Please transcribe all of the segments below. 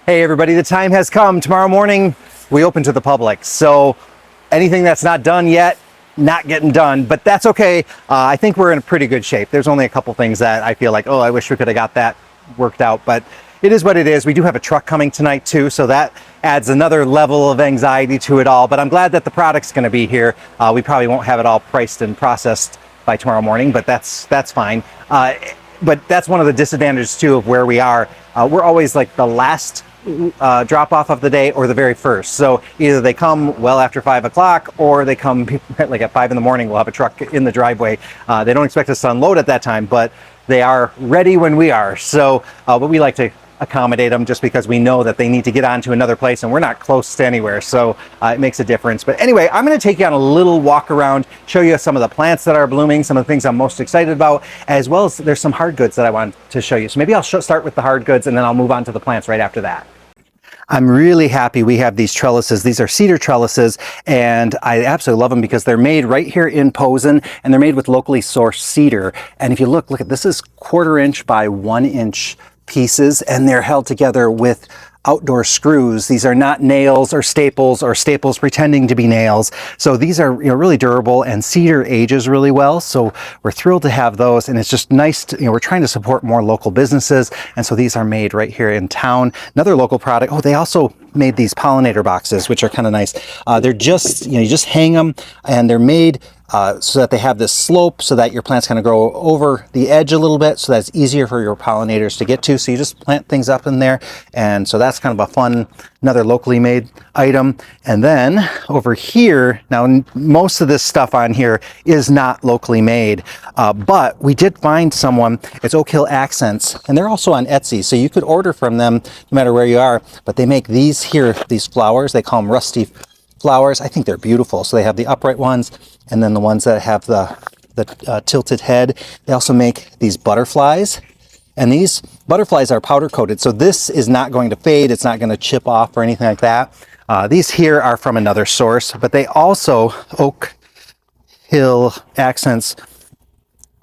Hey everybody, the time has come. Tomorrow morning, we open to the public. So anything that's not done yet, not getting done, but that's okay. I think we're in pretty good shape. There's only a couple things that I feel like, oh, I wish we could have got that worked out, but it is what it is. We do have a truck coming tonight too, so that adds another level of anxiety to it all, but I'm glad that the product's gonna be here. We probably won't have it all priced and processed by tomorrow morning, but that's fine. But that's one of the disadvantages too of where we are. We're always like the last drop off of the day or the very first. So either they come well after 5 o'clock or they come like at 5 in the morning. We'll have a truck in the driveway. They don't expect us to unload at that time, but they are ready when we are. So but we like to accommodate them just because we know that they need to get on to another place and we're not close to anywhere, so it makes a difference. But anyway, I'm going to take you on a little walk around, show you some of the plants that are blooming, some of the things I'm most excited about, as well as there's some hard goods that I want to show you. So maybe I'll start with the hard goods and then I'll move on to the plants right after that. I'm really happy we have these trellises. These are cedar trellises, and I absolutely love them because they're made right here in Posen, and they're made with locally sourced cedar. And if you look at this is 1/4 inch by 1 inch pieces, and they're held together with outdoor screws. These are not nails or staples pretending to be nails. So these are really durable, and cedar ages really well. So we're thrilled to have those, and it's just nice to, we're trying to support more local businesses, and so these are made right here in town. Another local product. Oh, they also made these pollinator boxes, which are kind of nice. They're just, you just hang them, and they're made so that they have this slope so that your plants kind of grow over the edge a little bit, so that's easier for your pollinators to get to. So you just plant things up in there, and so that's kind of a fun, another locally made item. And then over here, now most of this stuff on here is not locally made, but we did find someone, it's Oak Hill Accents, and they're also on Etsy, so you could order from them no matter where you are. But they make these here, these flowers, they call them rusty flowers. I think they're beautiful. So they have the upright ones, and then the ones that have the tilted head. They also make these butterflies, and these butterflies are powder coated, so this is not going to fade, it's not going to chip off or anything like that. These here are from another source, but they also, Oak Hill Accents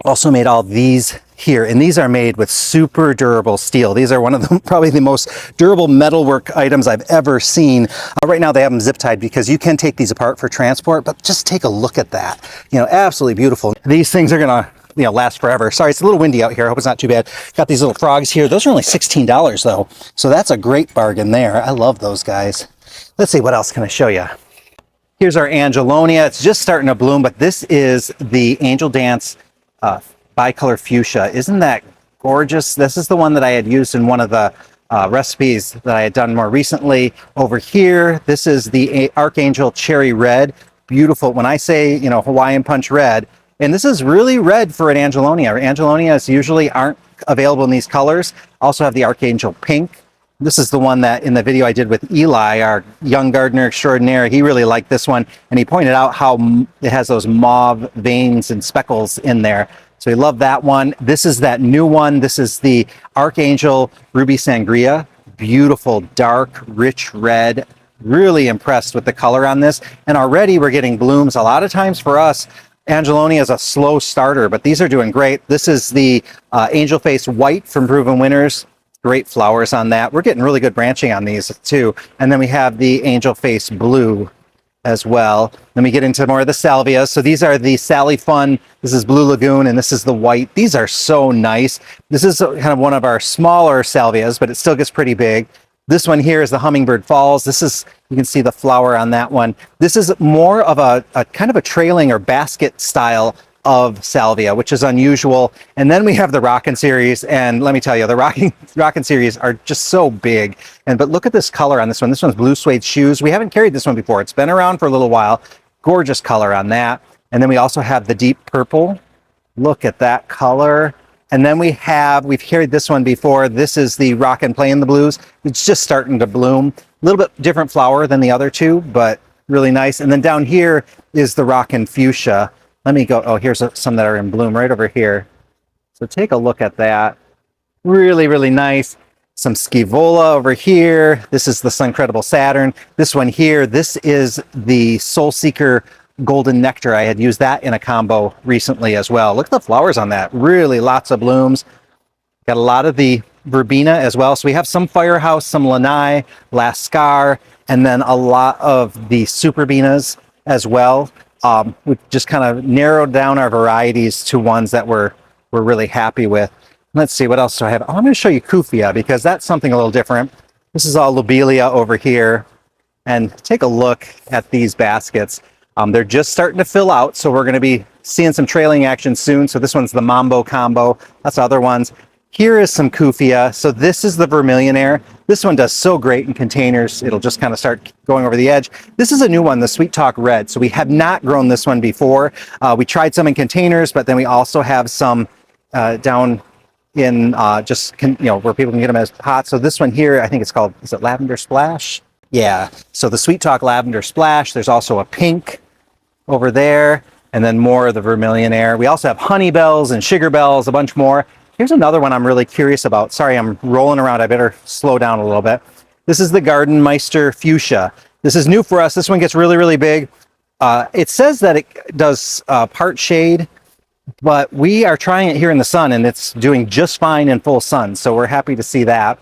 also made all these here, and these are made with super durable steel. These are one of the probably the most durable metalwork items I've ever seen. Right now they have them zip tied because you can take these apart for transport, but just take a look at that. Absolutely beautiful. These things are gonna last forever. Sorry, it's a little windy out here. I hope it's not too bad. Got these little frogs here. Those are only $16 though, so that's a great bargain there. I love those guys. Let's see, what else can I show you? Here's our Angelonia. It's just starting to bloom, but this is the Angel Dance bicolor fuchsia. Isn't that gorgeous? This is the one that I had used in one of the recipes that I had done more recently. Over here, this is the Archangel Cherry Red. Beautiful. When I say, Hawaiian Punch Red, and this is really red for an Angelonia. Angelonias usually aren't available in these colors. Also have the Archangel Pink. This is the one that in the video I did with Eli, our young gardener extraordinaire. He really liked this one, and he pointed out how it has those mauve veins and speckles in there. So he loved that one. This is that new one. This is the Archangel Ruby Sangria. Beautiful, dark, rich red. Really impressed with the color on this. And already we're getting blooms. A lot of times for us, Angelonia is a slow starter, but these are doing great. This is the Angel Face White from Proven Winners. Great flowers on that. We're getting really good branching on these too. And then we have the Angel Face Blue as well. Then we get into more of the Salvias. So these are the Sally Fun. This is Blue Lagoon, and this is the white. These are so nice. This is kind of one of our smaller Salvias, but it still gets pretty big. This one here is the Hummingbird Falls. This is, you can see the flower on that one. This is more of a kind of a trailing or basket style of Salvia, which is unusual. And then we have the Rockin' series, and let me tell you, the Rockin' series are just so big. But look at this color on this one. This one's blue suede shoes. We haven't carried this one before. It's been around for a little while. Gorgeous color on that. And then we also have the deep purple. Look at that color. And then we've carried this one before. This is the Rockin' Play in the Blues. It's just starting to bloom. A little bit different flower than the other two, but really nice. And then down here is the Rockin' Fuchsia. Let me go, here's some that are in bloom right over here. So take a look at that. Really, really nice. Some Scaevola over here. This is the Suncredible Saturn. This one here, this is the Soul Seeker Golden Nectar. I had used that in a combo recently as well. Look at the flowers on that. Really lots of blooms. Got a lot of the verbena as well. So we have some Firehouse, some Lanai, Lascar, and then a lot of the Superbenas as well. We've just kind of narrowed down our varieties to ones that we're really happy with. Let's see, what else do I have? Oh, I'm going to show you Fuchsia because that's something a little different. This is all lobelia over here. And take a look at these baskets. They're just starting to fill out, so we're going to be seeing some trailing action soon. So this one's the Mambo Combo. That's other ones. Here is some Fuchsia. So this is the Vermillionaire. This one does so great in containers. It'll just kind of start going over the edge. This is a new one, the Sweet Talk Red. So we have not grown this one before. We tried some in containers, but then we also have some down in where people can get them as pots. So this one here, I think it's called, is it Lavender Splash? Yeah, so the Sweet Talk Lavender Splash. There's also a pink over there, and then more of the Vermillionaire. We also have Honey Bells and Sugar Bells, a bunch more. Here's another one I'm really curious about. Sorry, I'm rolling around. I better slow down a little bit. This is the Garden Meister Fuchsia. This is new for us. This one gets really, really big. It says that it does part shade, but we are trying it here in the sun, and it's doing just fine in full sun, so we're happy to see that.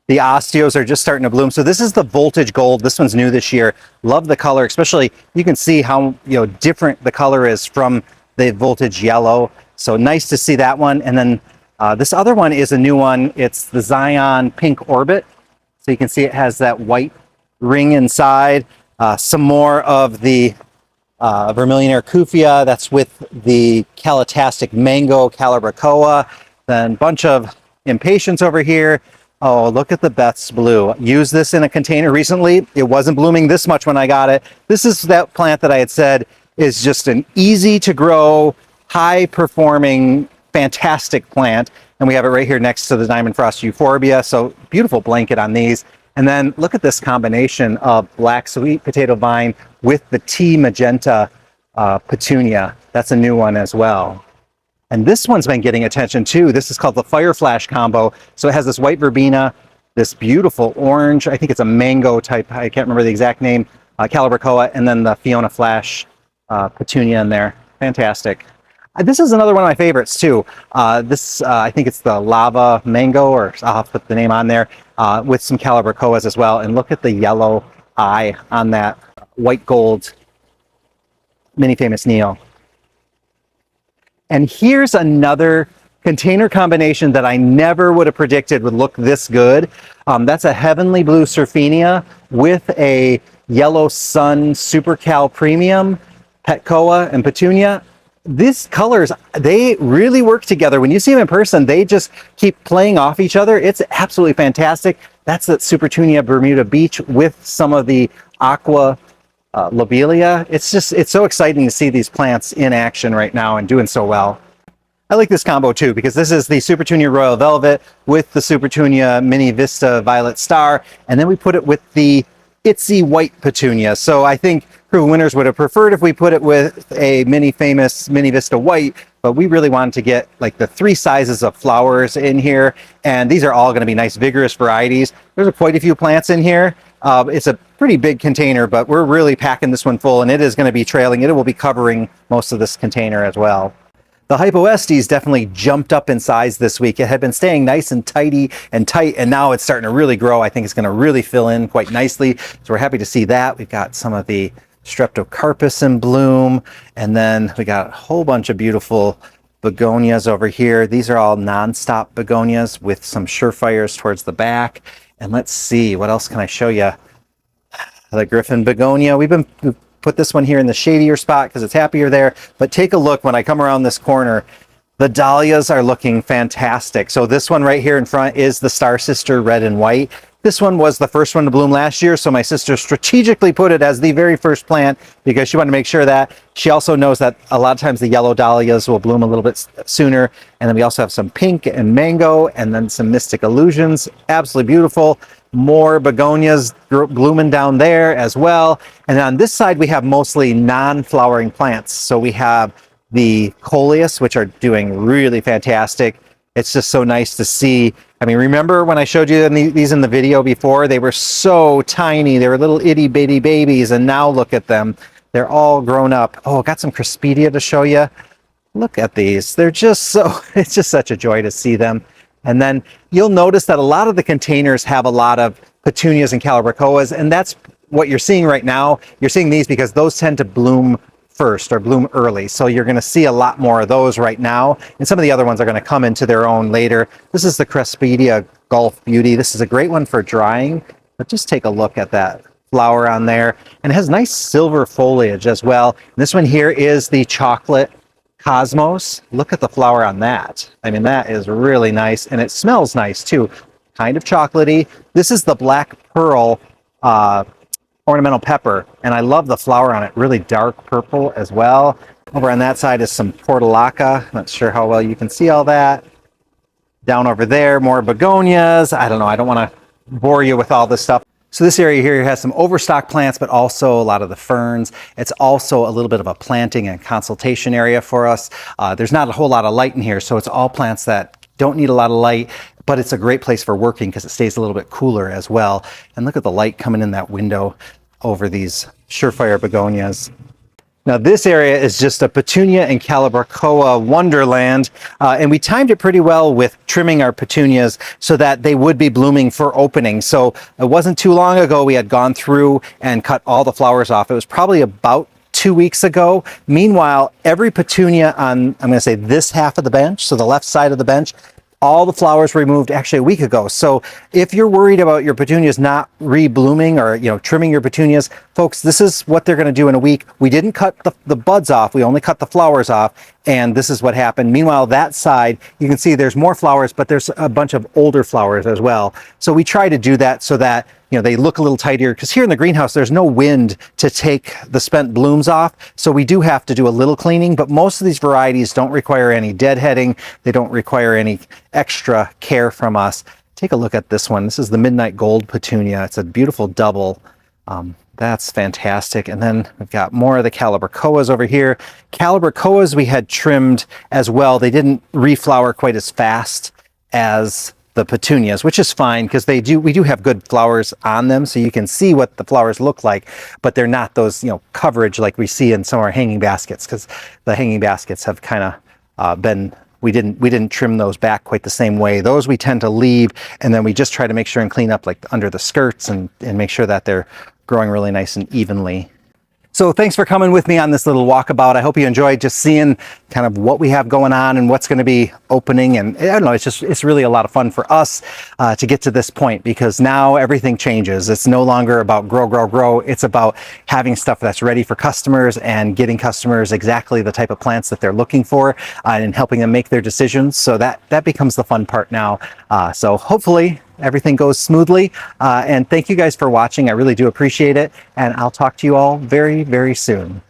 The Osteos are just starting to bloom. So this is the Voltage Gold. This one's new this year. Love the color, especially you can see how different the color is from the Voltage Yellow. So nice to see that one. And then this other one is a new one. It's the Zion Pink Orbit. So you can see it has that white ring inside. Some more of the Vermillionaire Fuchsia. That's with the Calatastic Mango Calabricoa. Then a bunch of Impatiens over here. Oh, look at the Beth's Blue. Used this in a container recently. It wasn't blooming this much when I got it. This is that plant that I had said is just an easy to grow, high performing, fantastic plant. And we have it right here next to the Diamond Frost Euphorbia. So beautiful blanket on these. And then look at this combination of black sweet potato vine with the tea magenta petunia. That's a new one as well. And this one's been getting attention too. This is called the Fire Flash Combo. So it has this white verbena, this beautiful orange, I think it's a mango type, I can't remember the exact name, Calabricoa, and then the Fiona Flash petunia in there. Fantastic. This is another one of my favorites too. I think it's the Lava Mango, or I'll have to put the name on there, with some Calabricoas as well. And look at the yellow eye on that white gold Mini Famous Neo. And here's another container combination that I never would have predicted would look this good. That's a Heavenly Blue Surfinia with a Yellow Sun Super Cal Premium, Petcoa, and Petunia. These colors, they really work together. When you see them in person, they just keep playing off each other. It's absolutely fantastic. That's the Supertunia Bermuda Beach with some of the Aqua lobelia. It's so exciting to see these plants in action right now and doing so well. I like this combo too because this is the Supertunia Royal Velvet with the Supertunia Mini Vista Violet Star, and then we put it with the Itsy White Petunia. So I think Proven Winners would have preferred if we put it with a Mini Famous Mini Vista White, but we really wanted to get like the 3 sizes of flowers in here, and these are all going to be nice vigorous varieties. There's quite a few plants in here. It's a pretty big container, but we're really packing this one full, and it is going to be trailing. It will be covering most of this container as well. The Hypoestes definitely jumped up in size this week. It had been staying nice and tidy and tight, and now it's starting to really grow. I think it's going to really fill in quite nicely. So we're happy to see that. We've got some of the Streptocarpus in bloom, and then we got a whole bunch of beautiful begonias over here. These are all non-stop begonias with some surefires towards the back. And let's see, what else can I show you? The Griffin begonia. We've put this one here in the shadier spot because it's happier there. But take a look when I come around this corner. The Dahlias are looking fantastic. So this one right here in front is the Star Sister Red and White. This one was the first one to bloom last year, so my sister strategically put it as the very first plant because she wanted to make sure that. She also knows that a lot of times the yellow dahlias will bloom a little bit sooner. And then we also have some pink and mango, and then some Mystic Illusions. Absolutely beautiful. More begonias blooming down there as well. And on this side, we have mostly non-flowering plants. So we have the Coleus, which are doing really fantastic. It's just so nice to see. I mean, remember when I showed you these in the video before? They were so tiny. They were little itty bitty babies, and now look at them. They're all grown up. Oh, got some Crispidia to show you. Look at these. They're just so, it's just such a joy to see them. And then you'll notice that a lot of the containers have a lot of petunias and calibrachoas, and that's what you're seeing right now. You're seeing these because those tend to bloom first or bloom early. So you're going to see a lot more of those right now. And some of the other ones are going to come into their own later. This is the Cresspedia Gulf Beauty. This is a great one for drying, but just take a look at that flower on there. And it has nice silver foliage as well. And this one here is the Chocolate Cosmos. Look at the flower on that. I mean, that is really nice, and it smells nice too. Kind of chocolatey. This is the Black Pearl ornamental pepper, and I love the flower on it, really dark purple as well. Over on that side is some portulaca. Not sure how well you can see all that. Down over there, more begonias. I don't know, I don't want to bore you with all this stuff. So this area here has some overstock plants, but also a lot of the ferns. It's also a little bit of a planting and consultation area for us. There's not a whole lot of light in here, so it's all plants that don't need a lot of light, but it's a great place for working because it stays a little bit cooler as well. And look at the light coming in that window over these surefire begonias. Now this area is just a petunia and calibrachoa wonderland, and we timed it pretty well with trimming our petunias so that they would be blooming for opening. So it wasn't too long ago we had gone through and cut all the flowers off. It was probably about 2 weeks ago. Meanwhile, every petunia on, I'm going to say this half of the bench, so the left side of the bench, all the flowers were removed actually a week ago. So if you're worried about your petunias not re-blooming or, you know, trimming your petunias, folks, this is what they're going to do in a week. We didn't cut the buds off. We only cut the flowers off. And this is what happened. Meanwhile, that side, you can see there's more flowers, but there's a bunch of older flowers as well. So we try to do that so that, you know, they look a little tidier, because here in the greenhouse, there's no wind to take the spent blooms off. So we do have to do a little cleaning, but most of these varieties don't require any deadheading. They don't require any extra care from us. Take a look at this one. This is the Midnight Gold Petunia. It's a beautiful double. That's fantastic. And then we've got more of the calibrachoas over here. Calibrachoas we had trimmed as well. They didn't reflower quite as fast as the petunias, which is fine because we do have good flowers on them, so you can see what the flowers look like, but they're not those, you know, coverage like we see in some of our hanging baskets, because the hanging baskets have kind of been, we didn't trim those back quite the same way. Those we tend to leave, and then we just try to make sure and clean up like under the skirts and make sure that they're growing really nice and evenly. So thanks for coming with me on this little walkabout. I hope you enjoyed just seeing kind of what we have going on and what's going to be opening. And I don't know, it's really a lot of fun for us to get to this point, because now everything changes. It's no longer about grow, grow, grow. It's about having stuff that's ready for customers and getting customers exactly the type of plants that they're looking for, and helping them make their decisions. So that becomes the fun part now. So hopefully everything goes smoothly. And thank you guys for watching. I really do appreciate it. And I'll talk to you all very, very soon.